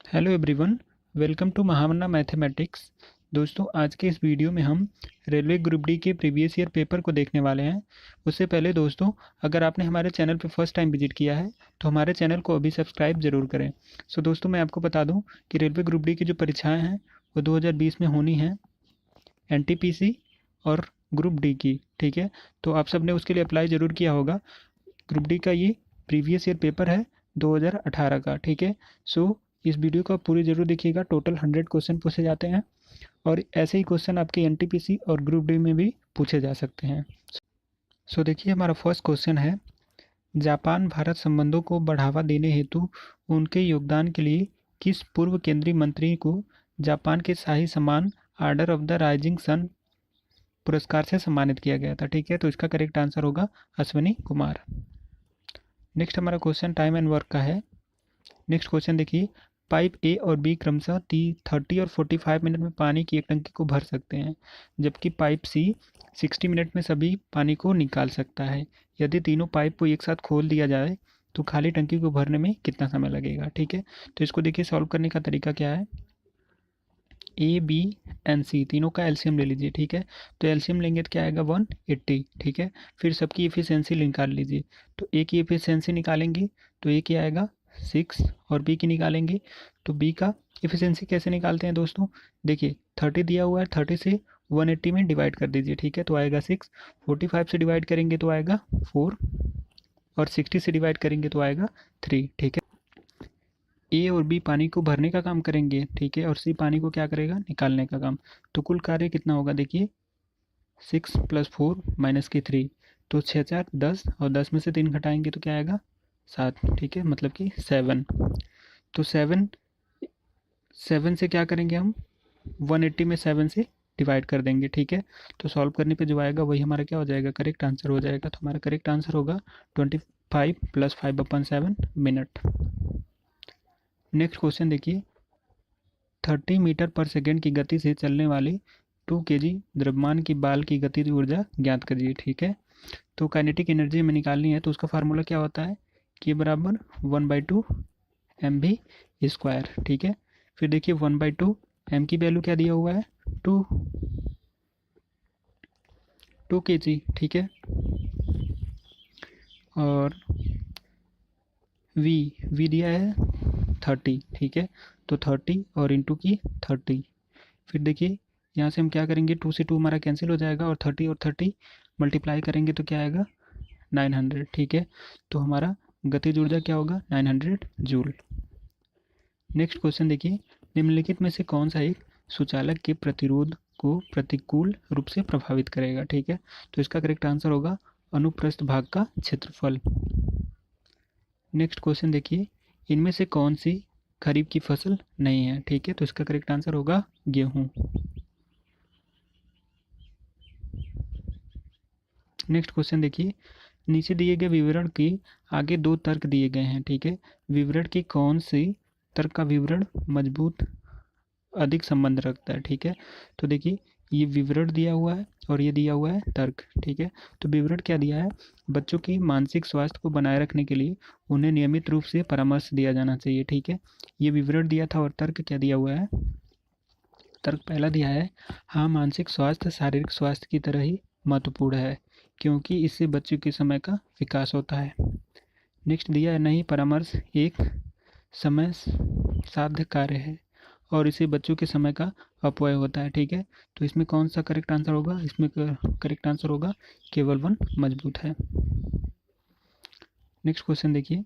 Hello everyone, welcome to Mahamana mathematics. दोस्तों, आज के इस वीडियो में हम रेलवे ग्रुप डी के प्रीवियस ईयर पेपर को देखने वाले हैं। उससे पहले दोस्तों, अगर आपने हमारे चैनल पर फर्स्ट टाइम विजिट किया है तो हमारे चैनल को अभी सब्सक्राइब जरूर करें। दोस्तों, मैं आपको बता दूं कि रेलवे ग्रुप डी की जो परीक्षाएँ हैं वो 2020 में होनी है, NTPC और ग्रुप डी की। ठीक है, तो आप सब ने उसके लिए अप्लाई ज़रूर किया होगा। ग्रुप डी का ये प्रीवियस ईयर पेपर है 2018 का। ठीक है, इस वीडियो को आप पूरी जरूर देखिएगा। टोटल 100 क्वेश्चन पूछे जाते हैं और ऐसे ही क्वेश्चन आपके NTPC और ग्रुप डी में भी पूछे जा सकते हैं। देखिए, हमारा फर्स्ट क्वेश्चन है, जापान भारत संबंधों को बढ़ावा देने हेतु उनके योगदान के लिए किस पूर्व केंद्रीय मंत्री को जापान के शाही सम्मान order of the rising sun पुरस्कार से सम्मानित किया गया था। ठीक है, तो इसका करेक्ट आंसर होगा अश्विनी कुमार। नेक्स्ट हमारा क्वेश्चन टाइम एंड वर्क का है। नेक्स्ट क्वेश्चन देखिए, पाइप ए और बी क्रमशः 30 और 45 मिनट में पानी की एक टंकी को भर सकते हैं, जबकि पाइप सी 60 मिनट में सभी पानी को निकाल सकता है। यदि तीनों पाइप को एक साथ खोल दिया जाए तो खाली टंकी को भरने में कितना समय लगेगा। ठीक है, तो इसको देखिए, सॉल्व करने का तरीका क्या है। ए बी एंड सी तीनों का एलसीएम ले लीजिए। ठीक है, तो एलसीएम लेंगे तो क्या आएगा 180। ठीक है, फिर सबकी एफिशिएंसी निकाल लीजिए। तो ए की एफिशिएंसी निकालेंगे तो ए क्या आएगा 6 और बी की निकालेंगे तो बी का एफिशिएंसी कैसे निकालते हैं दोस्तों। देखिए 30 दिया हुआ है, 30 से 180 में डिवाइड कर दीजिए। ठीक है, तो आएगा 6। 45 से डिवाइड करेंगे तो आएगा 4 और 60 से डिवाइड करेंगे तो आएगा 3। ठीक है, ए और बी पानी को भरने का काम करेंगे। ठीक है, और सी पानी को क्या करेगा, निकालने का काम। तो कुल कार्य कितना होगा, देखिए 6 + 4 - 3, तो 6 4 10 और 10 में से 3 घटाएंगे तो क्या आएगा 7। ठीक है, मतलब कि 7। तो 7 से क्या करेंगे हम, 180 में 7 से डिवाइड कर देंगे। ठीक है, तो सॉल्व करने पे जो आएगा वही हमारा क्या हो जाएगा, करेक्ट आंसर हो जाएगा। तो हमारा करेक्ट आंसर होगा 25 + 5/7 मिनट। नेक्स्ट क्वेश्चन देखिए, 30 मीटर पर सेकेंड की गति से चलने वाले 2 kg द्रव्यमान की बाल की गतिज ऊर्जा ज्ञात करिए। ठीक है, तो काइनेटिक एनर्जी हमें निकालनी है, तो उसका फार्मूला क्या होता है, K बराबर 1/2 mv²। ठीक है, फिर देखिए 1/2 m की वैल्यू क्या दिया हुआ है, 2 kg। ठीक है, और v दिया है 30। ठीक है, तो 30 और इंटू की 30। फिर देखिए यहाँ से हम क्या करेंगे, 2 से 2 हमारा कैंसिल हो जाएगा और 30 और 30 मल्टीप्लाई करेंगे तो क्या आएगा 900। ठीक है, तो हमारा गतिज ऊर्जा क्या होगा 900 जूल। नेक्स्ट क्वेश्चन देखिए, निम्नलिखित में से कौन सा एक सुचालक के प्रतिरोध को प्रतिकूल रूप से प्रभावित करेगा। ठीक है, तो इसका करेक्ट आंसर होगा अनुप्रस्थ भाग का क्षेत्रफल। नेक्स्ट क्वेश्चन देखिए, इनमें से कौन सी खरीफ की फसल नहीं है। ठीक है, तो इसका करेक्ट आंसर होगा गेहूं। नेक्स्ट क्वेश्चन देखिए, नीचे दिए गए विवरण के आगे 2 तर्क दिए गए हैं। ठीक है, विवरण की कौन सी तर्क का विवरण मजबूत अधिक संबंध रखता है। ठीक है, तो देखिए ये विवरण दिया हुआ है और ये दिया हुआ है तर्क। ठीक है, तो विवरण क्या दिया है, बच्चों की मानसिक स्वास्थ्य को बनाए रखने के लिए उन्हें नियमित रूप से परामर्श दिया जाना चाहिए। ठीक है, ये विवरण दिया था। और तर्क क्या दिया हुआ है, तर्क पहला दिया है, हाँ मानसिक स्वास्थ्य शारीरिक स्वास्थ्य की तरह ही महत्वपूर्ण है, क्योंकि इससे बच्चों के समय का विकास होता है। नेक्स्ट दिया है, नहीं परामर्श एक समय साध्य कार्य है और इसे बच्चों के समय का अपव्यय होता है। ठीक है, तो इसमें कौन सा करेक्ट आंसर होगा, इसमें करेक्ट आंसर होगा केवल 1 मजबूत है। नेक्स्ट क्वेश्चन देखिए,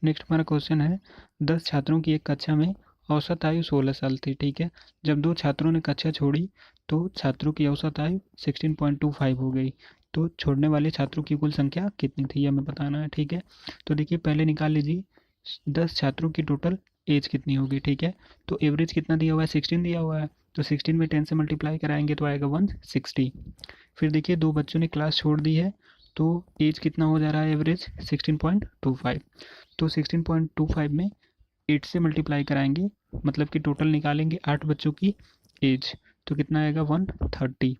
नेक्स्ट हमारा क्वेश्चन है, 10 छात्रों की एक कक्षा में औसत आयु 16 साल थी। ठीक है, जब 2 छात्रों ने कक्षा छोड़ी तो छात्रों की औसत आयु 16.25 हो गई। तो छोड़ने वाले छात्रों की कुल संख्या कितनी थी, हमें बताना है। ठीक है, तो देखिए पहले निकाल लीजिए 10 छात्रों की टोटल एज कितनी होगी। ठीक है, तो एवरेज कितना दिया हुआ है, 16 दिया हुआ है, तो 16 में 10 से मल्टीप्लाई कराएंगे तो आएगा 160। फिर देखिए 2 बच्चों ने क्लास छोड़ दी है तो एज कितना हो जा रहा है, एवरेज 16.25। तो 16.25 में 8 से मल्टीप्लाई कराएंगे, मतलब कि टोटल निकालेंगे 8 बच्चों की एज, तो कितना आएगा 130।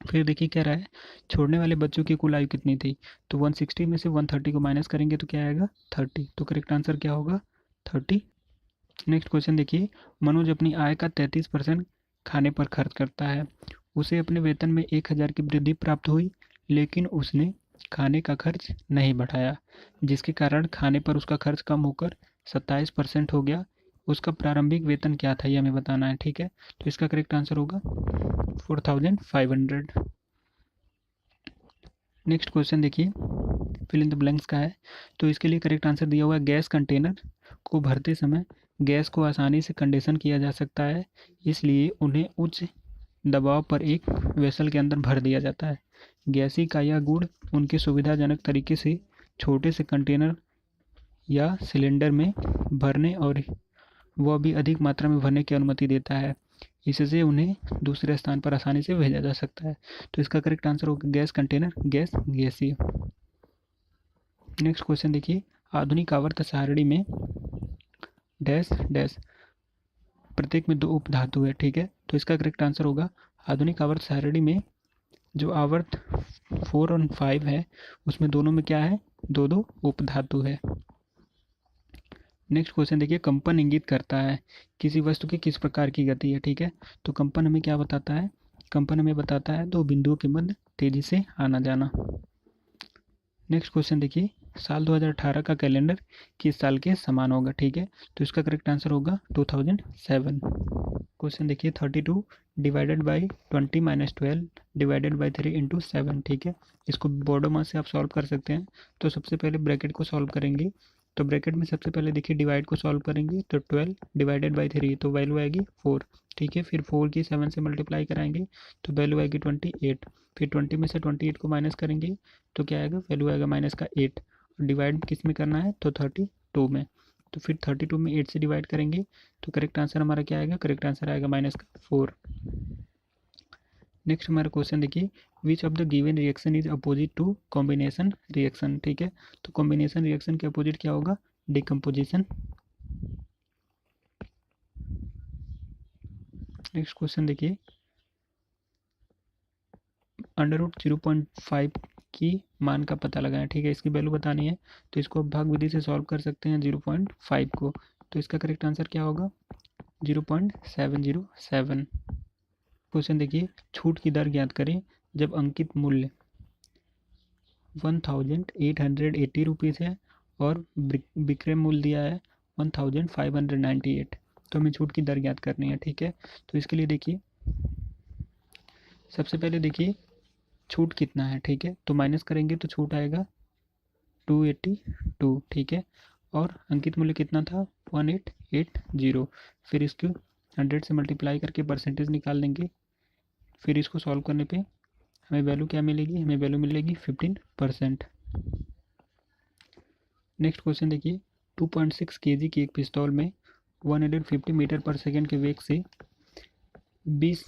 फिर देखिए क्या रहा है, छोड़ने वाले बच्चों की कुल आयु कितनी थी, तो 160 में से 130 को माइनस करेंगे तो क्या आएगा 30, तो करेक्ट आंसर क्या होगा 30। नेक्स्ट क्वेश्चन देखिए, मनोज अपनी आय का 33% खाने पर खर्च करता है। उसे अपने वेतन में 1000 की वृद्धि प्राप्त हुई, लेकिन उसने खाने का खर्च नहीं बढ़ाया, जिसके कारण खाने पर उसका खर्च कम होकर 27% हो गया। उसका प्रारंभिक वेतन क्या था ये हमें बताना है, ठीक है। तो इसका करेक्ट आंसर होगा 4500। नेक्स्ट क्वेश्चन देखिए, फिल इन द ब्लैंक्स का है। तो इसके लिए करेक्ट आंसर दिया हुआ है, गैस कंटेनर को भरते समय गैस को आसानी से कंडेंसन किया जा सकता है, इसलिए उन्हें उच्च दबाव पर एक वेसल के अंदर भर दिया जाता है। गैसीय का यह गुण उनके सुविधाजनक तरीके से छोटे से कंटेनर या सिलेंडर में भरने और वह भी अधिक मात्रा में भरने की अनुमति देता है। इससे उन्हें दूसरे स्थान पर आसानी से भेजा जा सकता है। तो इसका करेक्ट आंसर होगा गैस कंटेनर, गैस गैसीय। नेक्स्ट क्वेश्चन देखिए, आधुनिक आवर्त सारणी में डैश डैश प्रत्येक में 2 उपधातु है, ठीक है। तो इसका करेक्ट आंसर होगा, आधुनिक आवर्त सारणी में जो आवर्त 4 और 5 है उसमें दोनों में क्या है, 2 उपधातु है। नेक्स्ट क्वेश्चन देखिए, कंपन इंगित करता है किसी वस्तु की किस प्रकार की गति है, ठीक है। तो कंपन हमें क्या बताता है, कंपन हमें बताता है 2 बिंदुओं के मध्य तेजी से आना जाना। नेक्स्ट क्वेश्चन देखिए, साल 2018 का कैलेंडर किस साल के समान होगा, ठीक है। तो इसका करेक्ट आंसर होगा 2007। क्वेश्चन देखिए 32 divided by 20 minus 12 divided by 3 into 7, ठीक है। इसको बोर्डोमा से आप सॉल्व कर सकते हैं। तो सबसे पहले ब्रैकेट को सॉल्व करेंगे, तो ब्रैकेट में सबसे पहले देखिए डिवाइड को सॉल्व करेंगे तो 12 डिवाइडेड बाई 3 तो वैल्यू आएगी 4, ठीक है। फिर 4 की 7 से मल्टीप्लाई कराएंगे तो वैल्यू आएगी 28। फिर 20 में से 28 को माइनस करेंगे तो क्या आएगा, वैल्यू आएगा माइनस का 8। डिवाइड किस में करना है, तो 32 में। तो फिर 32 में 8 से डिवाइड करेंगे तो करेक्ट आंसर हमारा क्या आएगा, करेक्ट आंसर आएगा माइनस का 4। नेक्स्ट हमारा क्वेश्चन देखिए, which of the given reaction is opposite to combination reaction, ठीक है। तो कॉम्बिनेशन रिएक्शन के अपोजिट क्या होगा, डिकम्पोजिशन। नेक्स्ट क्वेश्चन देखिए, अंडर रूट 0.5 की मान का पता लगाएं, ठीक है। इसकी वैल्यू बतानी है तो इसको आप भाग विधि से सॉल्व कर सकते हैं 0.5 को। तो इसका करेक्ट आंसर क्या होगा 0.707। क्वेश्चन देखिए, छूट की दर ज्ञात करें जब अंकित मूल्य 1880 रुपीज़ है और विक्रय मूल्य दिया है 1598। तो हमें छूट की दर ज्ञात करनी है, ठीक है। तो इसके लिए देखिए सबसे पहले देखिए छूट कितना है, ठीक है। तो माइनस करेंगे तो छूट आएगा 282, ठीक है। और अंकित मूल्य कितना था 1880। फिर इसको 100 से मल्टीप्लाई करके परसेंटेज निकाल देंगे। फिर इसको सॉल्व करने पे हमें वैल्यू क्या मिलेगी, हमें वैल्यू मिलेगी 15%। नेक्स्ट क्वेश्चन देखिए, 2.6 kg की एक पिस्तौल में 150 मीटर पर सेकेंड के वेग से 20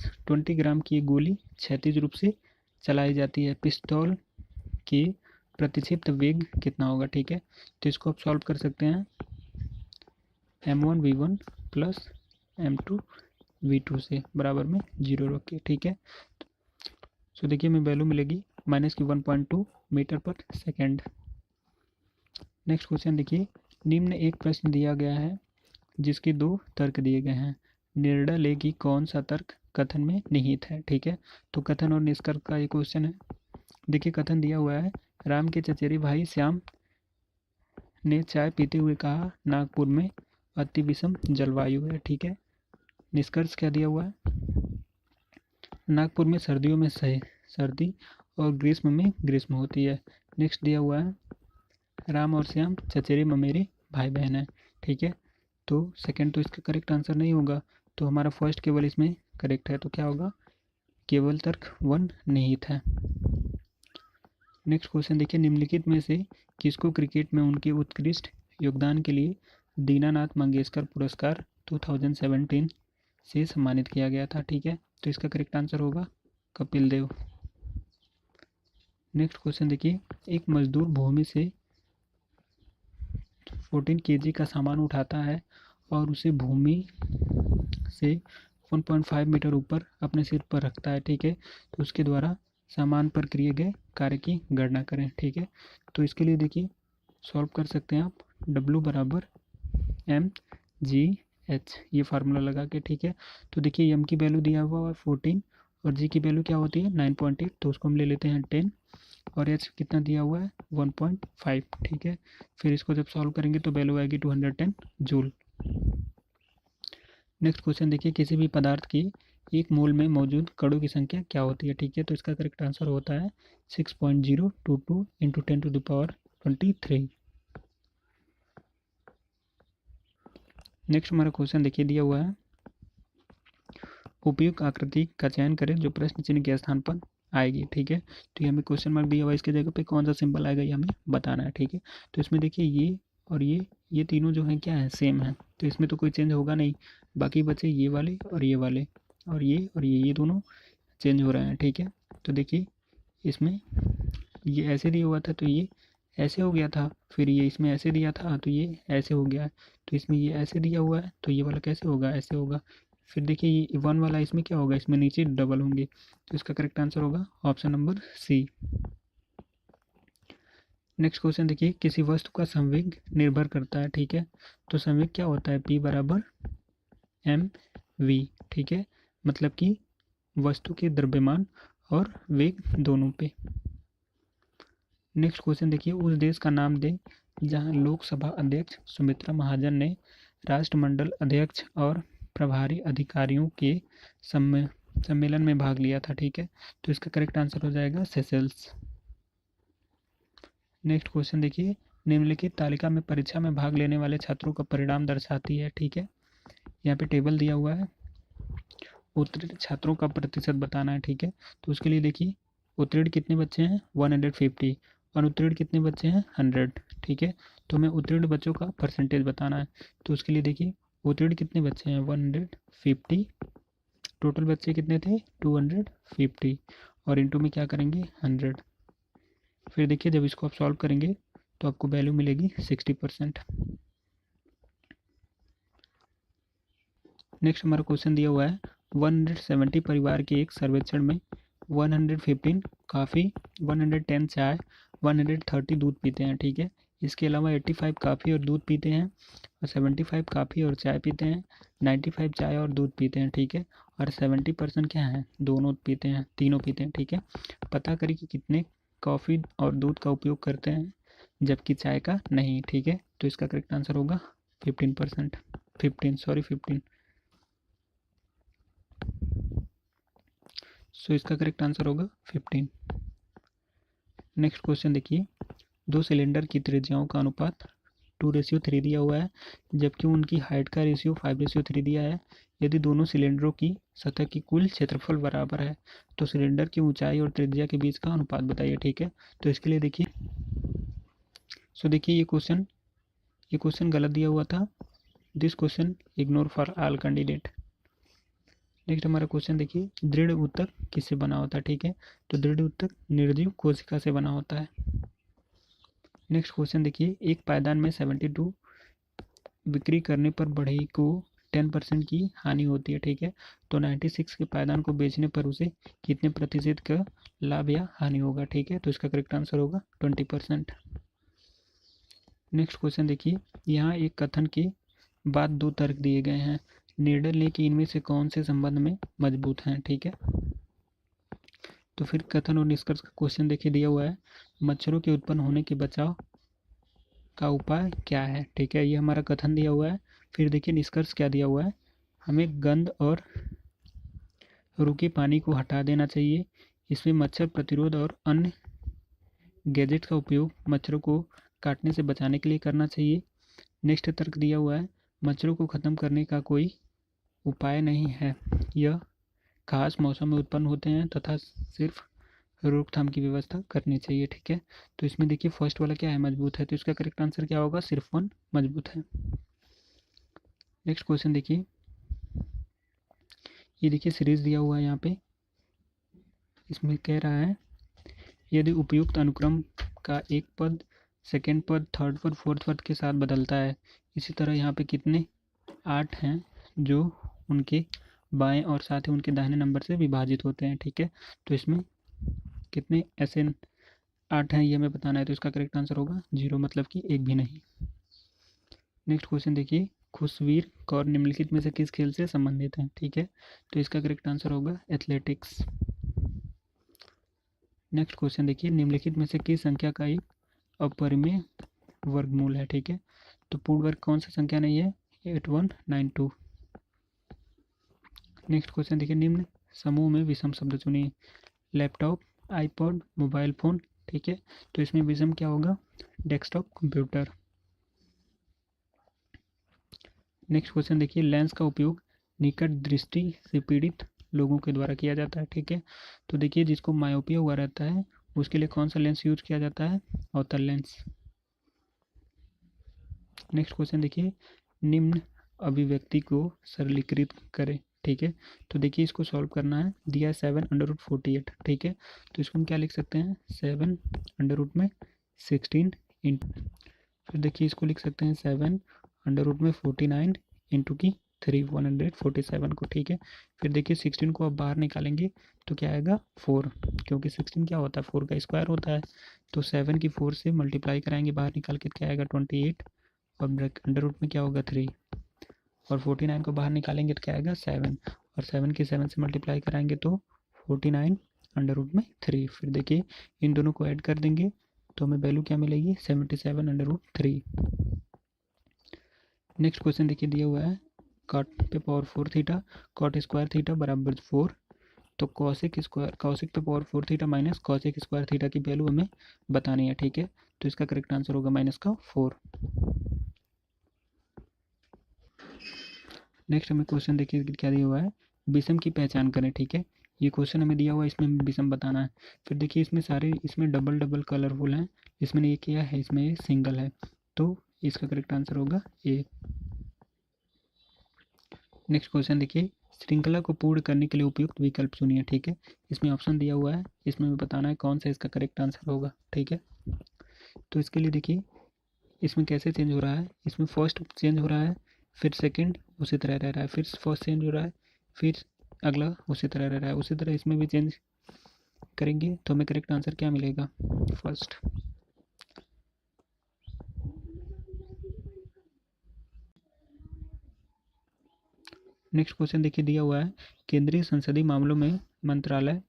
ग्राम की एक गोली क्षैतिज रूप से चलाई जाती है। पिस्तौल की प्रतिक्षिप्त वेग कितना होगा, ठीक है। तो इसको आप सॉल्व कर सकते हैं m1v1 प्लस m2v2 से बराबर में 0 रख के, ठीक है। सो देखिए हमें वैल्यू मिलेगी माइनस की 1.2 मीटर पर सेकेंड। नेक्स्ट क्वेश्चन देखिए, निम्न एक प्रश्न दिया गया है जिसके 2 तर्क दिए गए हैं, निर्णय ले कि कौन सा तर्क कथन में निहित है, ठीक है। तो कथन और निष्कर्ष का ये क्वेश्चन है। देखिए कथन दिया हुआ है, राम के चचेरे भाई श्याम ने चाय पीते हुए कहा नागपुर में अति विषम जलवायु है, ठीक है। निष्कर्ष क्या दिया हुआ है, नागपुर में सर्दियों में सर्दी और ग्रीष्म में ग्रीष्म होती है। नेक्स्ट दिया हुआ है, राम और श्याम चचेरे ममेरे भाई बहन है, ठीक है। तो सेकंड तो इसका करेक्ट आंसर नहीं होगा, तो हमारा फर्स्ट केवल इसमें करेक्ट है। तो क्या होगा, केवल तर्क 1 निहित है। नेक्स्ट क्वेश्चन देखिए, निम्नलिखित में से किसको क्रिकेट में उनके उत्कृष्ट योगदान के लिए दीनानाथ मंगेशकर पुरस्कार 2017 से सम्मानित किया गया था, ठीक है। तो इसका करेक्ट आंसर होगा कपिल देव। नेक्स्ट क्वेश्चन देखिए, एक मजदूर भूमि से 14 kg का सामान उठाता है और उसे भूमि से 1.5 मीटर ऊपर अपने सिर पर रखता है, ठीक है, तो उसके द्वारा सामान पर किए गए कार्य की गणना करें, ठीक है। तो इसके लिए देखिए सॉल्व कर सकते हैं आप, W बराबर mgh, ये फार्मूला लगा के, ठीक है। तो देखिए m की वैल्यू दिया हुआ है 14 और g की वैल्यू क्या होती है 9.8, तो उसको हम ले लेते हैं 10 और h कितना दिया हुआ है 1.5, ठीक है। फिर इसको जब सॉल्व करेंगे तो वैल्यू आएगी 210 जूल। नेक्स्ट क्वेश्चन देखिए, किसी भी पदार्थ की एक मोल में मौजूद कणों की संख्या क्या होती है, ठीक है। तो इसका करेक्ट आंसर होता है 6.022 इंटू 10⁻23। नेक्स्ट हमारा क्वेश्चन देखिए दिया हुआ है, उपयुक्त आकृति का चयन करें जो प्रश्न चिन्ह के स्थान पर आएगी, ठीक है। तो ये हमें क्वेश्चन मार्क दिया हुआ है, इसके जगह पे कौन सा सिंबल आएगा ये हमें बताना है, ठीक है। तो इसमें देखिए ये और ये तीनों जो हैं क्या है सेम है, तो इसमें तो कोई चेंज होगा नहीं, बाकी बचे ये वाले और ये वाले और ये दोनों चेंज हो रहे हैं, ठीक है। तो देखिए इसमें ये ऐसे दिया हुआ था तो ये ऐसे हो गया था, फिर ये इसमें ऐसे दिया था तो ये ऐसे हो गया है, तो इसमें ये ऐसे दिया हुआ है तो ये वाला कैसे होगा, ऐसे होगा। फिर देखिए ये 1 वाला इसमें क्या होगा, इसमें नीचे डबल होंगे, तो इसका करेक्ट आंसर होगा option number C. Next question देखिए, किसी वस्तु का संवेग निर्भर करता है, ठीक है। तो संवेग क्या होता है, P बराबर mv, ठीक है, मतलब कि वस्तु के द्रव्यमान और वेग दोनों पे। नेक्स्ट क्वेश्चन देखिए, उस देश का नाम दें जहां लोकसभा अध्यक्ष सुमित्रा महाजन ने राष्ट्रमंडल अध्यक्ष और प्रभारी अधिकारियों के सम्मेलन में भाग लिया था, ठीक है। तो इसका करेक्ट आंसर हो जाएगा सेशेल्स। नेक्स्ट क्वेश्चन देखिए, निम्नलिखित तालिका में परीक्षा में भाग लेने वाले छात्रों का परिणाम दर्शाती है, ठीक है। यहाँ पे टेबल दिया हुआ है, उत्तीर्ण छात्रों का प्रतिशत बताना है, ठीक है। तो उसके लिए देखिए उत्तीर्ण कितने बच्चे हैं 150, अनुत्तीर्ण कितने बच्चे हैं 100, ठीक है। तो हमें उत्तीर्ण बच्चों का परसेंटेज बताना है, तो उसके लिए देखिए उत्तीर्ण कितने बच्चे हैं 150, टोटल बच्चे कितने थे 250 और इंटू में क्या करेंगे 100। फिर देखिए जब इसको आप सॉल्व करेंगे तो आपको वैल्यू मिलेगी 60%। नेक्स्ट हमारा क्वेश्चन दिया हुआ है, 170 परिवार के एक सर्वेक्षण में 115 काफ़ी, 110 चाय, 130 दूध पीते हैं, ठीक है। इसके अलावा 85 काफ़ी और दूध पीते हैं और 75 काफ़ी और चाय पीते हैं, 95 चाय और दूध पीते हैं, ठीक है। और 70% क्या है दोनों पीते हैं, तीनों पीते हैं, ठीक है। पता करिए कि कितने कॉफ़ी और दूध का उपयोग करते हैं जबकि चाय का नहीं, ठीक है। तो इसका करेक्ट आंसर होगा 15%, 15। सो इसका करेक्ट आंसर होगा 15। नेक्स्ट क्वेश्चन देखिए, दो सिलेंडर की त्रिज्याओं का अनुपात 2:3 दिया हुआ है जबकि उनकी हाइट का रेशियो 5:3 दिया है। यदि दोनों सिलेंडरों की सतह की कुल क्षेत्रफल बराबर है तो सिलेंडर की ऊंचाई और त्रिज्या के बीच का अनुपात बताइए, ठीक है। तो इसके लिए देखिए देखिए ये क्वेश्चन गलत दिया हुआ था, this question ignore for all candidate. Next हमारा क्वेश्चन देखिए, दृढ़ ऊतक किससे बना होता है, ठीक है। तो दृढ़ ऊतक निर्जीव कोशिका से बना होता है। नेक्स्ट क्वेश्चन देखिए, एक पायदान में 72 बिक्री करने पर बढ़ई को 10% की हानि होती है, ठीक है। तो 96 के पायदान को बेचने पर उसे कितने प्रतिशत का लाभ या हानि होगा, ठीक है। तो इसका करेक्ट आंसर होगा 20%। नेक्स्ट क्वेश्चन देखिए, यहाँ एक कथन के बाद दो तर्क दिए गए हैं, निर्णय लें कि इनमें से कौन से संबंध में मजबूत हैं, ठीक है। तो फिर कथन और निष्कर्ष का क्वेश्चन देखिए दिया हुआ है, मच्छरों के उत्पन्न होने के बचाव का उपाय क्या है, ठीक है। ये हमारा कथन दिया हुआ है। फिर देखिए निष्कर्ष क्या दिया हुआ है, हमें गंध और रुके पानी को हटा देना चाहिए, इसमें मच्छर प्रतिरोध और अन्य गैजेट का उपयोग मच्छरों को काटने से बचाने के लिए करना चाहिए। नेक्स्ट तर्क दिया हुआ है, मच्छरों को ख़त्म करने का कोई उपाय नहीं है, यह खास मौसम में उत्पन्न होते हैं तथा सिर्फ रोकथाम की व्यवस्था करनी चाहिए, ठीक है। तो इसमें देखिए फर्स्ट वाला क्या है मजबूत है, तो इसका करेक्ट आंसर क्या होगा सिर्फ 1 मजबूत है। नेक्स्ट क्वेश्चन देखिए, ये देखिए सीरीज दिया हुआ है यहाँ पे, इसमें कह रहा है यदि उपयुक्त अनुक्रम का एक पद सेकेंड पद थर्ड पद फोर्थ पद के साथ बदलता है, इसी तरह यहाँ पे कितने 8 हैं जो उनके बाएं और साथ ही उनके दाहिने नंबर से विभाजित होते हैं। ठीक है, तो इसमें कितने ऐसे 8 हैं ये हमें बताना है, तो इसका करेक्ट आंसर होगा 0, मतलब कि एक भी नहीं। नेक्स्ट क्वेश्चन देखिए, खुशवीर कौर निम्नलिखित में से किस खेल से संबंधित है? ठीक है, तो इसका करेक्ट आंसर होगा एथलेटिक्स। नेक्स्ट क्वेश्चन देखिए, निम्नलिखित में से किस संख्या का एक अपरिमेय वर्गमूल है? ठीक है, तो पूर्ण वर्ग कौन सा संख्या नहीं है? 8192। नेक्स्ट क्वेश्चन देखिए, निम्न समूह में विषम शब्द चुनिए। Laptop, iPod, mobile phone. ठीक है, तो इसमें विषम क्या होगा? Desktop computer. नेक्स्ट क्वेश्चन देखिए, लेंस का उपयोग निकट दृष्टि से पीड़ित लोगों के द्वारा किया जाता है। ठीक है, तो देखिए जिसको मायोपिया हुआ रहता है उसके लिए कौन सा लेंस यूज किया जाता है? अवतल लेंस। नेक्स्ट क्वेश्चन देखिए, निम्न अभिव्यक्ति को सरलीकृत करें। ठीक है, तो देखिए इसको सॉल्व करना है, दिया है 7/48। ठीक है, तो इसको हम क्या लिख सकते हैं? 7/16 इन, फिर देखिए इसको लिख सकते हैं 7/49 इंटू की 3, 147 को। ठीक है, फिर देखिए 16 को आप बाहर निकालेंगे तो क्या आएगा? 4, क्योंकि 16 क्या होता है? 4 का स्क्वायर होता है। तो 7 की 4 से मल्टीप्लाई कराएंगे बाहर निकाल के, क्या आएगा? 28, और अंडर रूट में क्या होगा? 3, और 49 को बाहर निकालेंगे तो क्या आएगा? 7, और 7 की 7 से मल्टीप्लाई कराएंगे तो 49 अंडर रूट में 3। फिर देखिए इन दोनों को ऐड कर देंगे तो हमें वैल्यू क्या मिलेगी? 77/3। नेक्स्ट क्वेश्चन देखिए दिया हुआ है, कॉट पे power 4 theta, cot square theta बराबर 4, तो कॉसिक पे power 4 theta minus cosec square theta की वैल्यू हमें बतानी है। ठीक है, तो इसका करेक्ट आंसर होगा -4। नेक्स्ट हमें क्वेश्चन देखिए क्या दिया हुआ है, विषम की पहचान करें। ठीक है, ये क्वेश्चन हमें दिया हुआ है, इसमें हमें विषम बताना है। फिर देखिए इसमें सारे इसमें डबल डबल कलरफुल हैं, इसमें ये क्या है? इसमें ये सिंगल है, तो इसका करेक्ट आंसर होगा ए। नेक्स्ट क्वेश्चन देखिए, श्रृंखला को पूर्ण करने के लिए उपयुक्त विकल्प चुनिए। ठीक है, इसमें ऑप्शन दिया हुआ है, इसमें हमें बताना है कौन सा इसका करेक्ट आंसर होगा। ठीक है, तो इसके लिए देखिए इसमें कैसे चेंज हो रहा है, इसमें फर्स्ट चेंज हो रहा है, फिर सेकंड उसी तरह रह रहा है, फिर फर्स्ट चेंज हो रहा है, फिर अगला उसी तरह रह रहा है, उसी तरह इसमें भी चेंज करेंगे तो हमें करेक्ट आंसर क्या मिलेगा? फर्स्ट। नेक्स्ट क्वेश्चन देखिए दिया हुआ है, केंद्रीय संसदीय मामलों में मंत्रालय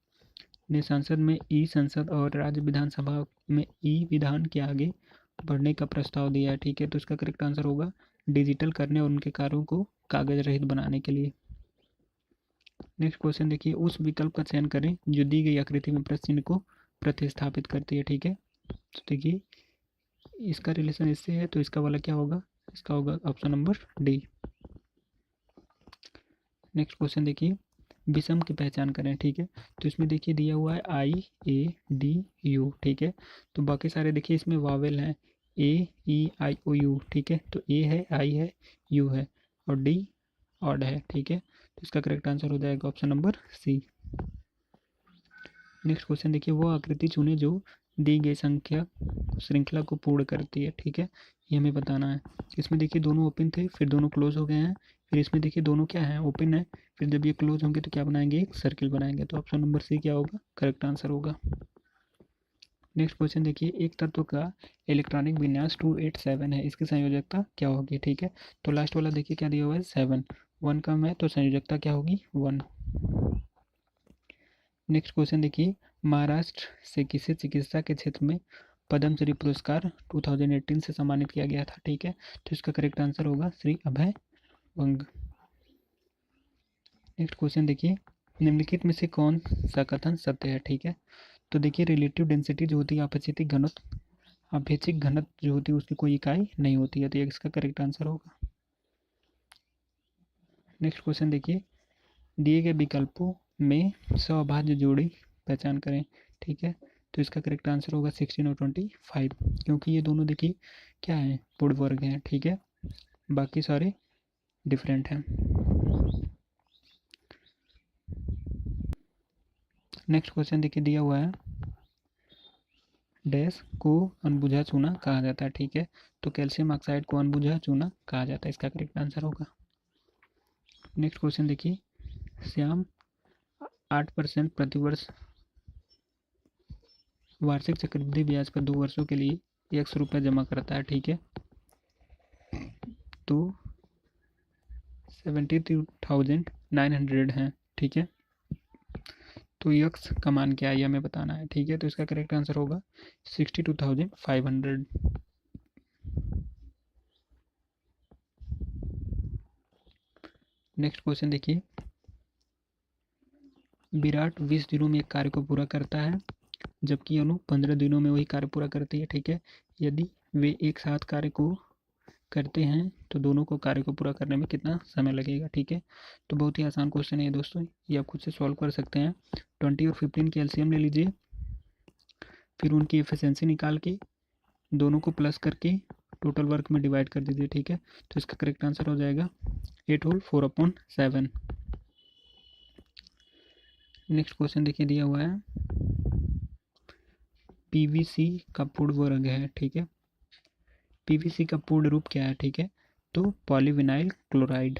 ने संसद में ई संसद और राज्य विधानसभा में ई विधान के आगे बढ़ने का प्रस्ताव दिया है। ठीक है, तो इसका करेक्ट आंसर होगा डिजिटल करने और उनके कार्यों को कागज रहित बनाने के लिए। नेक्स्ट क्वेश्चन देखिए, उस विकल्प का चयन करें जो दी गई आकृति में प्रश्न चिन्ह को प्रतिस्थापित करती है। ठीक है, तो देखिए इसका रिलेशन इससे है, तो इसका वाला क्या होगा? इसका होगा option number D. Next question देखिए, विषम की पहचान करें। ठीक है, तो इसमें देखिए दिया हुआ है IADU। ठीक है, तो बाकी सारे देखिए इसमें वावेल हैं, AEIOU। ठीक है, तो ए है, आई है, यू है, और डी ऑड है। ठीक है, तो इसका करेक्ट आंसर हो जाएगा option number C. Next question देखिए, वो आकृति चुने जो दी गई संख्या श्रृंखला को पूर्ण करती है। ठीक है, ये हमें बताना है। इसमें देखिए दोनों ओपन थे, फिर दोनों क्लोज हो गए हैं, फिर इसमें देखिए दोनों क्या है? ओपन है, फिर जब ये क्लोज होंगे तो क्या बनाएंगे? एक सर्किल बनाएंगे, तो ऑप्शन नंबर सी क्या होगा? करेक्ट आंसर होगा। नेक्स्ट क्वेश्चन देखिए, एक तत्व का इलेक्ट्रॉनिक विन्यास 287 है, इसकी संयोजकता क्या होगी? ठीक है, तो लास्ट वाला देखिए क्या दिया हुआ है? 7, 1 कम है तो संयोजकता क्या होगी? 1। नेक्स्ट क्वेश्चन देखिए, महाराष्ट्र से किसे चिकित्सा के क्षेत्र में पद्मश्री पुरस्कार 2018 से सम्मानित किया गया था? ठीक है, तो इसका करेक्ट आंसर होगा श्री अभय वंग। नेक्स्ट क्वेश्चन देखिए, निम्नलिखित में से कौन सा कथन सत्य है? ठीक है, तो देखिए रिलेटिव डेंसिटी जो होती है आपेक्षिक घनत्व जो होती है उसकी कोई इकाई नहीं होती है, तो इसका करेक्ट आंसर होगा। नेक्स्ट क्वेश्चन देखिए, दिए गए विकल्पों में सौभाज्य जोड़ी पहचान करें। ठीक है, तो इसका करेक्ट आंसर होगा 16 और 25, क्योंकि ये दोनों देखिए क्या है? पूर्ण वर्ग हैं। ठीक है, बाकी सारे डिफरेंट हैं। नेक्स्ट क्वेश्चन देखिए दिया हुआ है, डैश को अनबुझा चूना कहा जाता है। ठीक है, तो कैल्शियम ऑक्साइड को अनबुझा चूना कहा जाता है, इसका करेक्ट आंसर होगा। नेक्स्ट क्वेश्चन देखिए, श्याम 8% प्रतिवर्ष वार्षिक चक्रवृद्धि ब्याज पर 2 वर्षों के लिए ₹X जमा करता है। ठीक है, तो 72,900 है। ठीक है, तो यक्स का मान क्या है ये हमें बताना है। ठीक है, तो इसका करेक्ट आंसर होगा 62,500। नेक्स्ट क्वेश्चन देखिए, विराट 20 दिनों में एक कार्य को पूरा करता है जबकि अनु 15 दिनों में वही कार्य पूरा करती है। ठीक है, यदि वे एक साथ कार्य को करते हैं तो दोनों को कार्य को पूरा करने में कितना समय लगेगा। ठीक है, तो बहुत ही आसान क्वेश्चन है दोस्तों, ये आप खुद से सॉल्व कर सकते हैं। 20 और 15 की एलसीएम ले लीजिए, फिर उनकी एफिशिएंसी निकाल के दोनों को प्लस करके टोटल वर्क में डिवाइड कर दीजिए। ठीक है, तो इसका करेक्ट आंसर हो जाएगा 8 होल 4/7। नेक्स्ट क्वेश्चन देखिए, दिया हुआ है पीवीसी का पूर्ण वर्ग है। ठीक है, पीवीसी का पूर्ण रूप क्या है। ठीक है, तो पॉलीविनाइल क्लोराइड।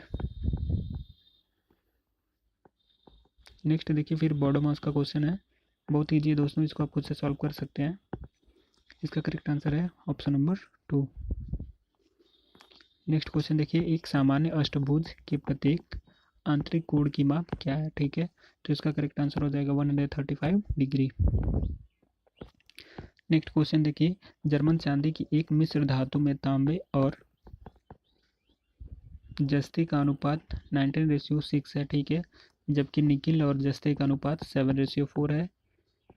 नेक्स्ट देखिए, फिर बॉडो मास का क्वेश्चन है, बहुत ईजी है दोस्तों, इसको आप खुद से सॉल्व कर सकते हैं। इसका करेक्ट आंसर है ऑप्शन नंबर 2। नेक्स्ट क्वेश्चन देखिए, एक सामान्य अष्टभुज के प्रत्येक आंतरिक कोण की माप क्या है। ठीक है, तो इसका करेक्ट आंसर हो जाएगा 135 डिग्री। नेक्स्ट क्वेश्चन देखिए, जर्मन चांदी की एक मिश्र धातु में तांबे और जस्ते का अनुपात 19:6 है। ठीक है, जबकि निकिल और जस्ते का अनुपात 7:4 है।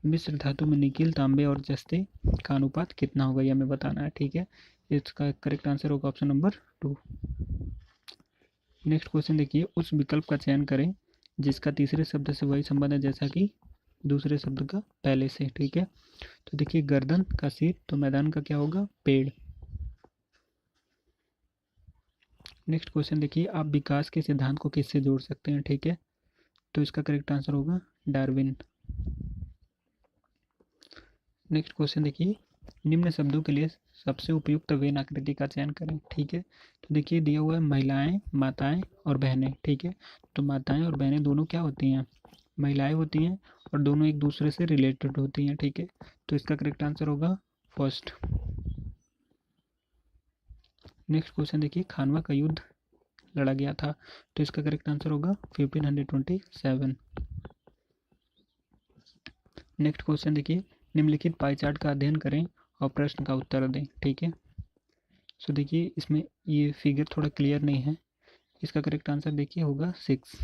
मिश्र धातु में निकिल, तांबे और जस्ते का अनुपात कितना होगा ये हमें बताना है। ठीक है, इसका करेक्ट आंसर होगा ऑप्शन नंबर 2। नेक्स्ट क्वेश्चन देखिए, उस विकल्प का चयन करें जिसका तीसरे शब्द से वही संबंध है जैसा कि दूसरे शब्द का पहले से। ठीक है, तो देखिए, गर्दन का सिर, तो मैदान का क्या होगा, पेड़। नेक्स्ट क्वेश्चन देखिए, आप विकास के सिद्धांत को किससे जोड़ सकते हैं। ठीक है, तो इसका करेक्ट आंसर होगा डार्विन। नेक्स्ट क्वेश्चन देखिए, निम्न शब्दों के लिए सबसे उपयुक्त वेन आकृति का चयन करें। ठीक है, तो देखिए, दिया हुआ है महिलाएं, माताएं और बहनें। ठीक है, तो माताएं और बहनें दोनों क्या होती हैं, महिलाएं होती हैं और दोनों एक दूसरे से रिलेटेड होती हैं। ठीक है, तो इसका करेक्ट आंसर होगा फर्स्ट। नेक्स्ट क्वेश्चन देखिए, खानवा का युद्ध लड़ा गया था, तो इसका करेक्ट आंसर होगा 1527। नेक्स्ट क्वेश्चन देखिए, निम्नलिखित पाई चार्ट का अध्ययन करें और प्रश्न का उत्तर दें। ठीक है, सो देखिए, इसमें ये फिगर थोड़ा क्लियर नहीं है, इसका करेक्ट आंसर देखिए होगा 6।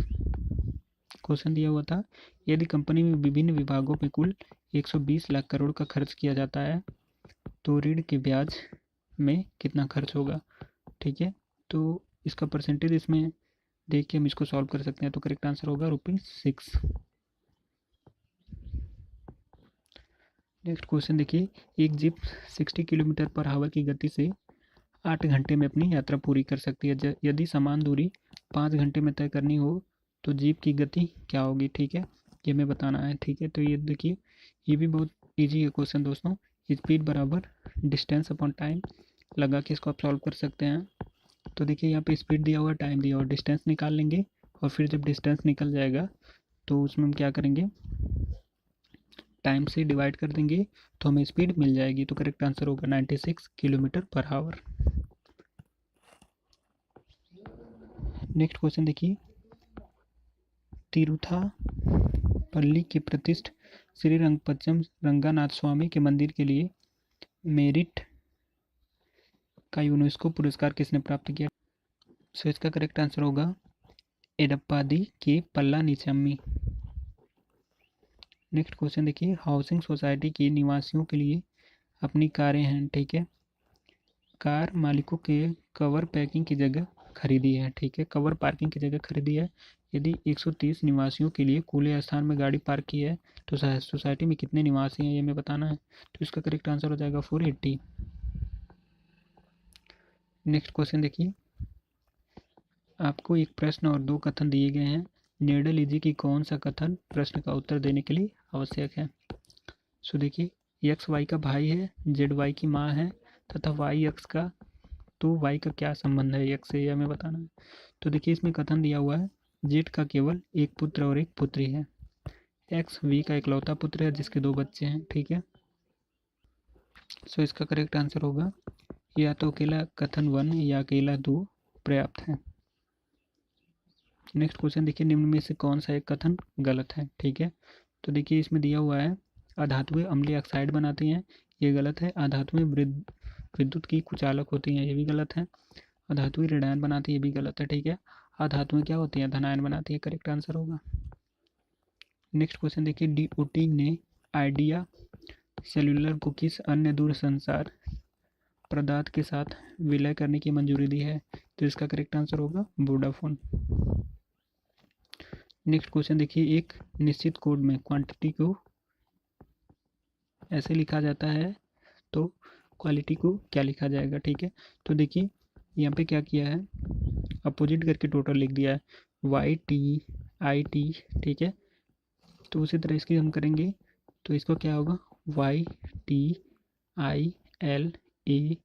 क्वेश्चन दिया हुआ था, यदि कंपनी में विभिन्न विभागों में कुल 120 लाख करोड़ का खर्च किया जाता है तो ऋण के ब्याज में कितना खर्च होगा। ठीक है, तो इसका परसेंटेज इसमें देख के हम इसको सॉल्व कर सकते हैं, तो करेक्ट आंसर होगा ₹6। नेक्स्ट क्वेश्चन देखिए, एक जीप 60 किलोमीटर पर आवर की गति से 8 घंटे में अपनी यात्रा पूरी कर सकती है। यदि समान दूरी 5 घंटे में तय करनी हो तो जीप की गति क्या होगी। ठीक है, ये हमें बताना है। ठीक है, तो ये देखिए, ये भी बहुत इजी है क्वेश्चन दोस्तों, स्पीड बराबर डिस्टेंस अपॉन टाइम लगा के इसको आप सॉल्व कर सकते हैं। तो देखिए, यहाँ पे स्पीड दिया हुआ है, टाइम दिया हुआ, डिस्टेंस निकाल लेंगे और फिर जब डिस्टेंस निकल जाएगा तो उसमें हम क्या करेंगे, टाइम से डिवाइड कर देंगे तो हमें स्पीड मिल जाएगी। तो करेक्ट आंसर होगा 96 kilometre per hour. Next question देखिए, तिरुथापल्ली के प्रतिष्ठ श्री रंगपच्चम रंगानाथ स्वामी के मंदिर के लिए मेरिट का यूनेस्को पुरस्कार किसने प्राप्त किया। सो इसका करेक्ट आंसर होगा एडप्पादी के पल्लानीस्वामी। नेक्स्ट क्वेश्चन देखिए, हाउसिंग सोसाइटी के निवासियों के लिए अपनी कारें हैं। ठीक है, कार मालिकों के कवर पैकिंग की जगह खरीदी है। ठीक है, कवर पार्किंग की जगह खरीदी है। यदि 130 निवासियों के लिए खुले स्थान में गाड़ी पार्क की है तो सोसाइटी में कितने निवासी हैं ये हमें बताना है, तो इसका करेक्ट आंसर हो जाएगा 480। नेक्स्ट क्वेश्चन देखिए, आपको एक प्रश्न और 2 कथन दिए गए हैं, निर्णय लीजिए कि कौन सा कथन प्रश्न का उत्तर देने के लिए आवश्यक है। सो देखिए, एक्स वाई का भाई है, जेड वाई की माँ है तथा वाई एक्स का, तो वाई का क्या संबंध है एक्स से, ये हमें बताना है। तो देखिए, इसमें कथन दिया हुआ है, जेड का केवल एक पुत्र और एक पुत्री है। एक्स वी का इकलौता पुत्र है जिसके 2 बच्चे हैं, ठीक है। सो इसका करेक्ट आंसर होगा या तो अकेला कथन 1 या अकेला 2 पर्याप्त है। नेक्स्ट क्वेश्चन देखिए, निम्न में से कौन सा एक कथन गलत है, ठीक है। तो देखिए इसमें दिया हुआ है अधातुएं अम्लीय ऑक्साइड बनाती हैं, ये गलत है। अधातुएं विद्युत की कुचालक होती हैं, ये भी गलत है। अधातुएं ऋणायन बनाती है, ये भी गलत है, ठीक है। अधातुएं क्या होती हैं, धनायन बनाती है, करेक्ट आंसर होगा। नेक्स्ट क्वेश्चन देखिए, डीओटी ने आइडिया सेल्यूलर को किस अन्य दूरसंचार पदार्थ के साथ विलय करने की मंजूरी दी है, तो इसका करेक्ट आंसर होगा वोडाफोन। नेक्स्ट क्वेश्चन देखिए, एक निश्चित कोड में क्वांटिटी को ऐसे लिखा जाता है तो क्वालिटी को क्या लिखा जाएगा, ठीक है। तो देखिए यहाँ पे क्या किया है, अपोजिट करके टोटल लिख दिया है, वाई टी आई टी, ठीक है। तो उसी तरह इसकी हम करेंगे तो इसको क्या होगा, Y T I L A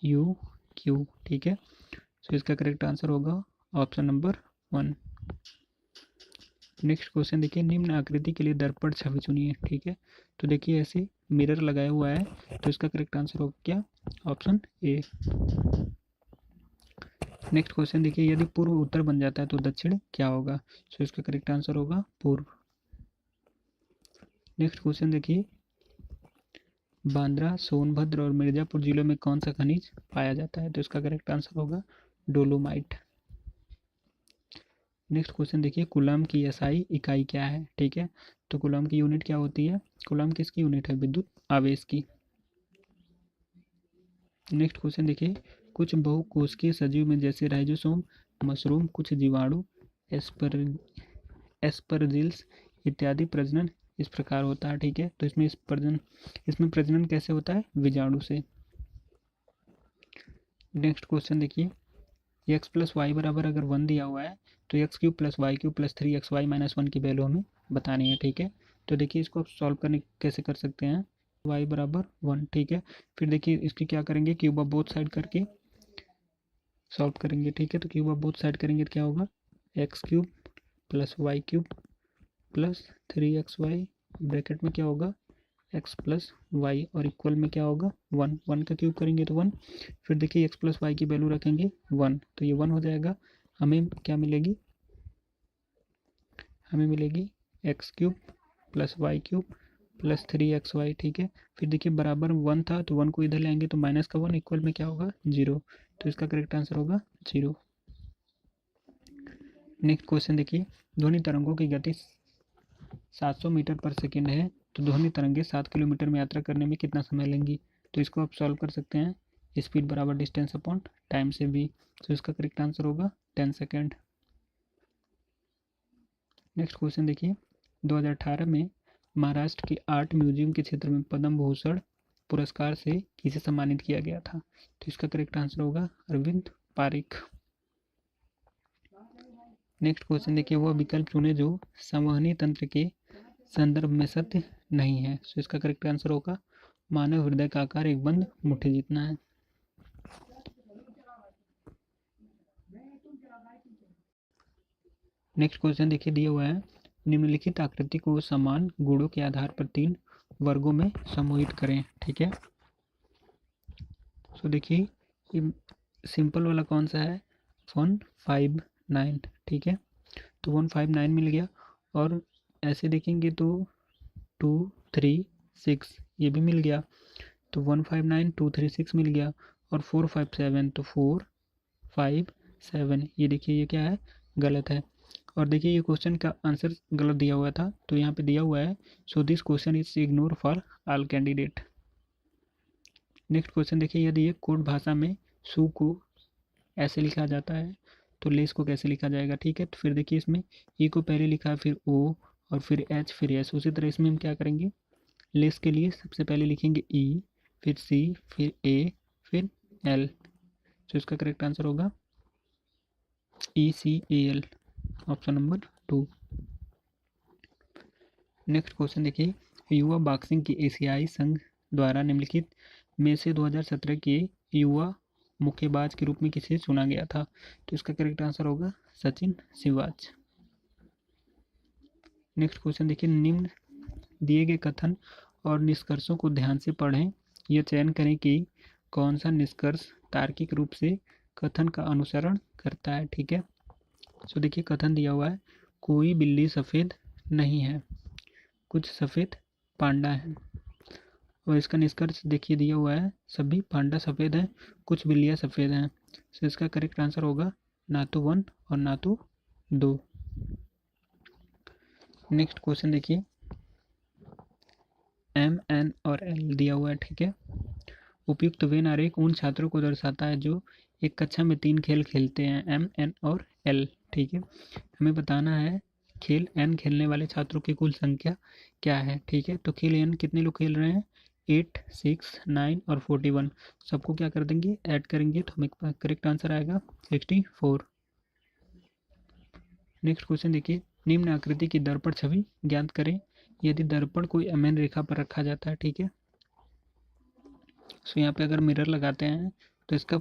U Q, ठीक है। तो इसका करेक्ट आंसर होगा ऑप्शन नंबर 1। नेक्स्ट क्वेश्चन देखिए, निम्न आकृति के लिए दर्पण छवि चुनिए, ठीक है। तो देखिए ऐसे मिरर लगाया हुआ है, तो इसका करेक्ट आंसर होगा क्या, ऑप्शन ए। नेक्स्ट क्वेश्चन देखिए, यदि पूर्व उत्तर बन जाता है तो दक्षिण क्या होगा, तो इसका करेक्ट आंसर होगा पूर्व। नेक्स्ट क्वेश्चन देखिए, बांद्रा, सोनभद्र और मिर्जापुर जिलों में कौन सा खनिज पाया जाता है, तो इसका करेक्ट आंसर होगा डोलोमाइट। नेक्स्ट क्वेश्चन देखिए, कूलम की एसआई इकाई क्या है, ठीक है। तो कूलम की यूनिट क्या होती है, कूलम किसकी यूनिट है, विद्युत आवेश की। नेक्स्ट क्वेश्चन देखिए, कुछ बहुकोशिकीय सजीव में जैसे राइजोसोम, मशरूम, कुछ जीवाणु, एस्परजिल्स इत्यादि प्रजनन इस प्रकार होता है, ठीक है। तो इसमें प्रजनन कैसे होता है, बीजाणु से। नेक्स्ट क्वेश्चन देखिए, एक्स प्लस वाई बराबर अगर 1 दिया हुआ है तो X cube plus Y cube plus 3xy minus 1 की वैल्यू हमें बतानी है, ठीक है। तो देखिए इसको आप सॉल्व करने कैसे कर सकते हैं, y बराबर 1, ठीक है। फिर देखिए इसकी क्या करेंगे, क्यूब ऑफ बोथ साइड करके सॉल्व करेंगे, ठीक है। तो क्यूब ऑफ बोथ साइड करेंगे तो क्या होगा, X cube plus Y cube plus 3xy bracket में क्या होगा, एक्स प्लस वाई और इक्वल में क्या होगा 1, 1 का क्यूब करेंगे तो 1। फिर देखिए एक्स प्लस वाई की वैल्यू रखेंगे 1, तो ये 1 हो जाएगा। हमें क्या मिलेगी, हमें मिलेगी X cube plus Y cube plus 3xy, ठीक है। फिर देखिए बराबर 1 था तो 1 को इधर ले आएंगे तो माइनस का 1 इक्वल में क्या होगा 0, तो इसका करेक्ट आंसर होगा 0। नेक्स्ट क्वेश्चन देखिए, ध्वनि तरंगों की गति 700 मीटर पर सेकेंड है तो ध्वनि तरंगे 7 किलोमीटर में यात्रा करने में कितना समय लेंगी, तो इसको आप सॉल्व कर सकते हैं, स्पीड बराबर डिस्टेंस अपॉन टाइम से भी। तो इसका करेक्ट आंसर होगा 10 सेकेंड। नेक्स्ट क्वेश्चन देखिए, 2018 में महाराष्ट्र के आर्ट म्यूजियम के क्षेत्र में पद्म भूषण पुरस्कार से किसे सम्मानित किया गया था, तो इसका करेक्ट आंसर होगा अरविंद पारिक। नेक्स्ट क्वेश्चन देखिए, वह विकल्प चुने जो संवहनी तंत्र के संदर्भ में सत्य नहीं है, तो इसका करेक्ट आंसर होगा मानव हृदय का आकार एक बंद मुट्ठी जितना है। नेक्स्ट क्वेश्चन देखिए दिया हुआ है, निम्नलिखित आकृति को समान गुणों के आधार पर 3 वर्गों में समूहित करें, ठीक है। तो देखिए ये सिंपल वाला कौन सा है, 159, ठीक है। तो 159 मिल गया, और ऐसे देखेंगे तो 2 3 6 ये भी मिल गया, तो 159 2 3 6 मिल गया, और 4 5 7 तो 4 5 7, ये देखिए ये क्या है, गलत है। और देखिए ये क्वेश्चन का आंसर गलत दिया हुआ था, तो यहाँ पे दिया हुआ है so this question is ignore for all candidate. Next question देखिए, यदि एक कोड भाषा में सू को ऐसे लिखा जाता है तो लेस को कैसे लिखा जाएगा, ठीक है। तो फिर देखिए इसमें ई को पहले लिखा है, फिर ओ, और फिर एच, फिर एस। उसी तरह इसमें हम क्या करेंगे, लेस के लिए सबसे पहले लिखेंगे ई, फिर सी, फिर ए, फिर एल। तो इसका करेक्ट आंसर होगा ECAL, option number 2। Next question देखिए, युवा बॉक्सिंग की एशियाई संघ द्वारा निम्नलिखित में से 2017 के युवा मुक्केबाज के रूप में किसे चुना गया था? तो इसका करेक्ट आंसर होगा सचिन सिवाच। नेक्स्ट क्वेश्चन देखिए, निम्न दिए गए कथन और निष्कर्षों को ध्यान से पढ़ें। यह चयन करें कि कौन सा निष्कर्ष तार्किक रूप से कथन का अनुसरण करता है। ठीक है, तो देखिए कथन दिया हुआ है, कोई बिल्ली सफ़ेद नहीं है, कुछ सफ़ेद पांडा है। और इसका निष्कर्ष देखिए दिया हुआ है, सभी पांडा सफ़ेद हैं, कुछ बिल्लियाँ सफ़ेद हैं। तो इसका करेक्ट आंसर होगा ना तो 1 और ना तो 2। नेक्स्ट क्वेश्चन देखिए, एम एन और एल दिया हुआ है। ठीक है, उपयुक्त वेन आरेख उन छात्रों को दर्शाता है जो एक कक्षा में 3 खेल खेलते हैं, एम एन और एल। ठीक है, हमें बताना है खेल एन खेलने वाले छात्रों की कुल संख्या क्या है। ठीक है, तो खेल एन कितने लोग खेल रहे हैं, 8, 6, 9 और 41। सबको क्या कर देंगे, ऐड करेंगे तो हमें करेक्ट आंसर आएगा 64। नेक्स्ट क्वेश्चन देखिए, निम्न आकृति की दर्पण छवि ज्ञात करें। यदि दर्पण कोई एमएन रेखा पर रखा जाता है, ठीक है, सो यहाँ पे अगर मिरर लगाते हैं तो इसका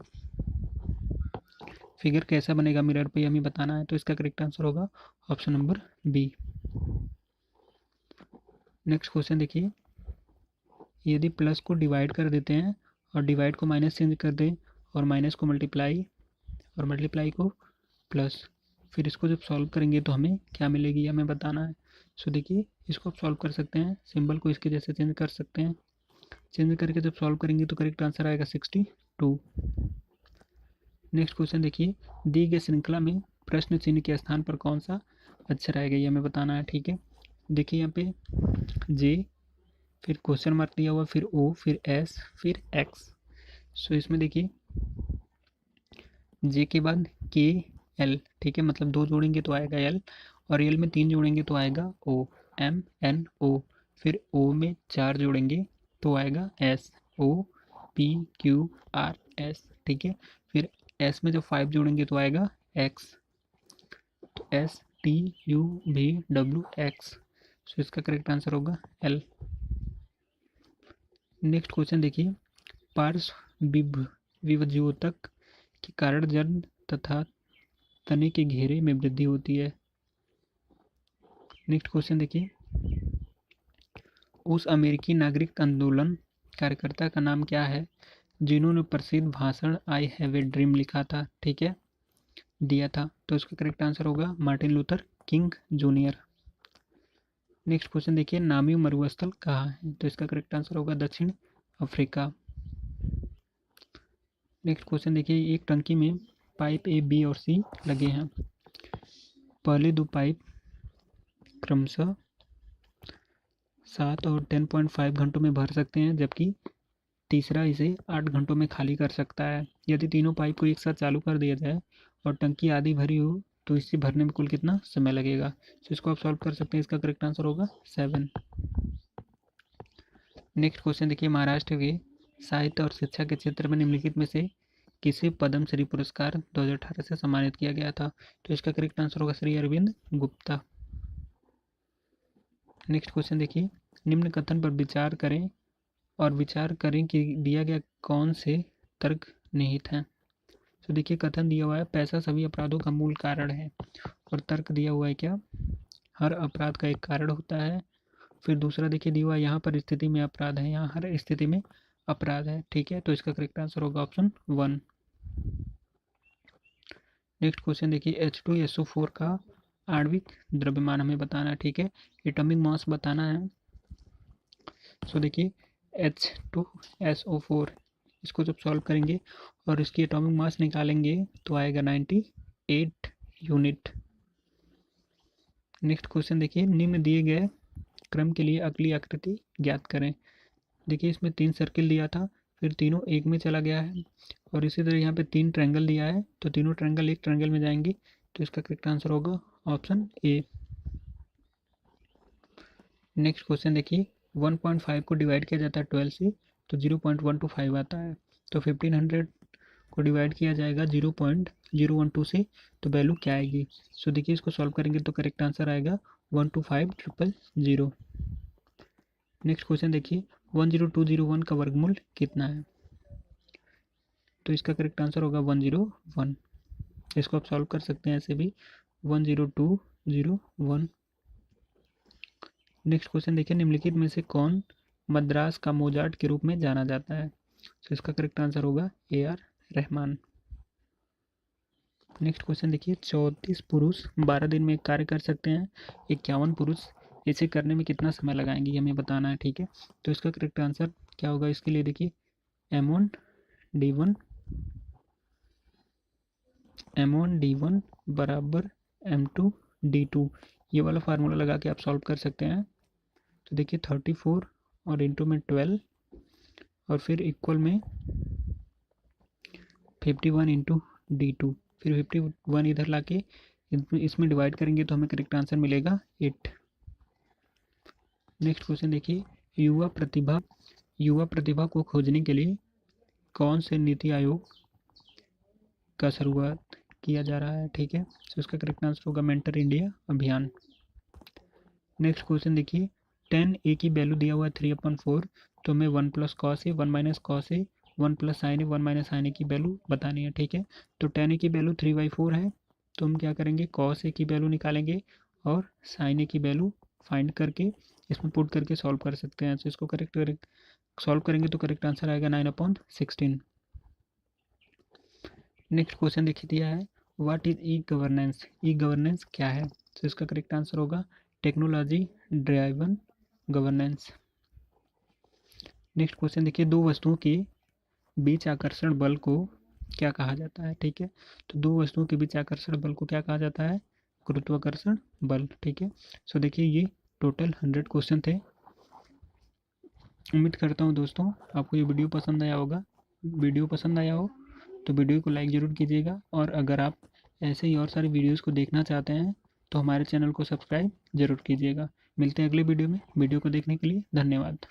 फिगर कैसा बनेगा मिरर पे हमें बताना है। तो इसका करेक्ट आंसर होगा option number B. Next question देखिए, यदि प्लस को डिवाइड कर देते हैं और डिवाइड को माइनस चेंज कर दें और माइनस को मल्टीप्लाई और मल्टीप्लाई को प्लस, फिर इसको जब सॉल्व करेंगे तो हमें क्या मिलेगी हमें बताना है। सो देखिए इसको आप सॉल्व कर सकते हैं, सिंबल को इसके जैसे चेंज कर सकते हैं, चेंज करके जब सॉल्व करेंगे तो करेक्ट आंसर आएगा 62। नेक्स्ट क्वेश्चन देखिए, दी गई श्रृंखला में प्रश्न चिन्ह के स्थान पर कौन सा अक्षर आएगा ये हमें बताना है। ठीक है, देखिए यहाँ पे जे, फिर क्वेश्चन मार्क दिया हुआ, फिर ओ, फिर एस, फिर एक्स। सो इसमें देखिए जे के बाद के एल, ठीक है, मतलब 2 जोड़ेंगे तो आएगा एल, और एल में 3 जोड़ेंगे तो आएगा ओ, एम एन ओ। फिर ओ में 4 जोड़ेंगे तो आएगा S, O P Q R S. ठीक है, फिर एस में जब 5 जोड़ेंगे तो आएगा एक्स, तो S T U V W X. So इसका करेक्ट आंसर होगा एल। नेक्स्ट क्वेश्चन देखिए, पार्श्व विभज्योतक के कारण जड़ तथा तने के घेरे में वृद्धि होती है। नेक्स्ट क्वेश्चन देखिए, उस अमेरिकी नागरिक आंदोलन कार्यकर्ता का नाम क्या है जिन्होंने प्रसिद्ध भाषण आई हैव ए ड्रीम लिखा था। ठीक है, दिया था, तो इसका करेक्ट आंसर होगा Martin Luther king junior. Next question देखिए, नामी मरुस्थल कहाँ है, तो इसका करेक्ट आंसर होगा दक्षिण अफ्रीका। नेक्स्ट क्वेश्चन देखिए, एक टंकी में पाइप ए, बी और सी लगे हैं। पहले 2 पाइप क्रमशः 7 और 10.5 घंटों में भर सकते हैं, जबकि तीसरा इसे 8 घंटों में खाली कर सकता है। यदि तीनों पाइप को एक साथ चालू कर दिया जाए और टंकी आधी भरी हो तो इसे भरने में कुल कितना समय लगेगा। तो इसको आप सॉल्व कर सकते हैं, इसका करेक्ट आंसर होगा 7। नेक्स्ट क्वेश्चन देखिए, महाराष्ट्र के साहित्य और शिक्षा के क्षेत्र में निम्नलिखित में से किसे पद्मश्री पुरस्कार 2018 से सम्मानित किया गया था। तो इसका करेक्ट आंसर होगा श्री अरविंद गुप्ता। नेक्स्ट क्वेश्चन देखिए, निम्न कथन पर विचार करें और विचार करें कि दिया गया कौन से तर्क निहित हैं। तो देखिए कथन दिया हुआ है, पैसा सभी अपराधों का मूल कारण है, और तर्क दिया हुआ है क्या, हर अपराध का एक कारण होता है। फिर दूसरा देखिए दिया हुआ है, यहाँ पर स्थिति में अपराध है, यहाँ हर स्थिति में अपराध है। ठीक है, तो इसका करेक्ट आंसर होगा ऑप्शन 1। नेक्स्ट क्वेश्चन देखिए, H2SO4 का आणविक द्रव्यमान हमें बताना है। ठीक है, एटॉमिक मास बताना है। सो देखिए H2SO4, इसको जब सॉल्व करेंगे और इसकी एटॉमिक मास निकालेंगे तो आएगा 98 यूनिट। नेक्स्ट क्वेश्चन देखिए, निम्न दिए गए क्रम के लिए अगली आकृति ज्ञात करें। देखिए इसमें 3 सर्किल दिया था, फिर तीनों एक में चला गया है, और इसी तरह यहाँ पे 3 ट्रायंगल दिया है, तो तीनों ट्रायंगल एक ट्रायंगल में जाएंगे। तो इसका करेक्ट आंसर होगा ऑप्शन ए। नेक्स्ट क्वेश्चन देखिए, 1.5 को डिवाइड किया जाता है 12 से तो 0.125 आता है, तो 1500 को डिवाइड किया जाएगा 0.012 से तो वैल्यू क्या आएगी। सो देखिए इसको सॉल्व करेंगे तो करेक्ट आंसर आएगा 125000। नेक्स्ट क्वेश्चन देखिए, 10201 का वर्गमूल कितना है। तो इसका करेक्ट आंसर होगा 101। इसको आप सॉल्व कर सकते हैं ऐसे भी 10201। नेक्स्ट क्वेश्चन देखिए, निम्नलिखित में से कौन मद्रास का मोजार्ट के रूप में जाना जाता है? तो इसका करेक्ट आंसर होगा AR रहमान। नेक्स्ट क्वेश्चन देखिए, 34 पुरुष 12 दिन में कार्य कर सकते हैं, 51 पुरुष इसे करने में कितना समय लगाएंगे, ये हमें बताना है। ठीक है, तो इसका करेक्ट आंसर क्या होगा इसके लिए? देखिए M1 बराबर M2 D2, ये वाला फार्मूला लगा के आप सॉल्व कर सकते हैं। तो देखिए 34 और इंटू में 12 और फिर इक्वल में 51 इंटू D2, फिर 51 इधर लाके इसमें डिवाइड करेंगे तो हमें करेक्ट आंसर मिलेगा 8। नेक्स्ट क्वेश्चन देखिए, युवा प्रतिभा को खोजने के लिए कौन से नीति आयोग का शुरुआत किया जा रहा है? ठीक है, तो इसका करेक्ट आंसर होगा मेंटर इंडिया अभियान। नेक्स्ट क्वेश्चन देखिए, 10a की वैल्यू दिया हुआ है 3/4, तो हमें 1 + cos a 1 - cos a 1 + sin a 1 - sin a की वैल्यू बतानी है। ठीक है, तो 10a की वैल्यू 3/4 है, तो हम क्या करेंगे, cos a की वैल्यू निकालेंगे और sin a की वैल्यू फाइंड करके इसमें पुट करके सॉल्व कर सकते हैं। तो इसको करेक्ट सॉल्व करेंगे तो करेक्ट आंसर आएगा 9/16। नेक्स्ट क्वेश्चन देखिए दिया है, what is e governance? E governance क्या है? तो इसका करेक्ट आंसर होगा technology driven governance. Next question देखिए, दो वस्तुओं के बीच आकर्षण बल को क्या कहा जाता है? ठीक है, तो दो वस्तुओं के बीच आकर्षण बल को क्या कहा जाता है? गुरुत्वाकर्षण बल। ठीक है, सो देखिए ये टोटल 100 क्वेश्चन थे। उम्मीद करता हूँ दोस्तों आपको ये वीडियो पसंद आया होगा। वीडियो पसंद आया हो तो वीडियो को लाइक ज़रूर कीजिएगा, और अगर आप ऐसे ही और सारे वीडियोस को देखना चाहते हैं तो हमारे चैनल को सब्सक्राइब ज़रूर कीजिएगा। मिलते हैं अगले वीडियो में। वीडियो को देखने के लिए धन्यवाद।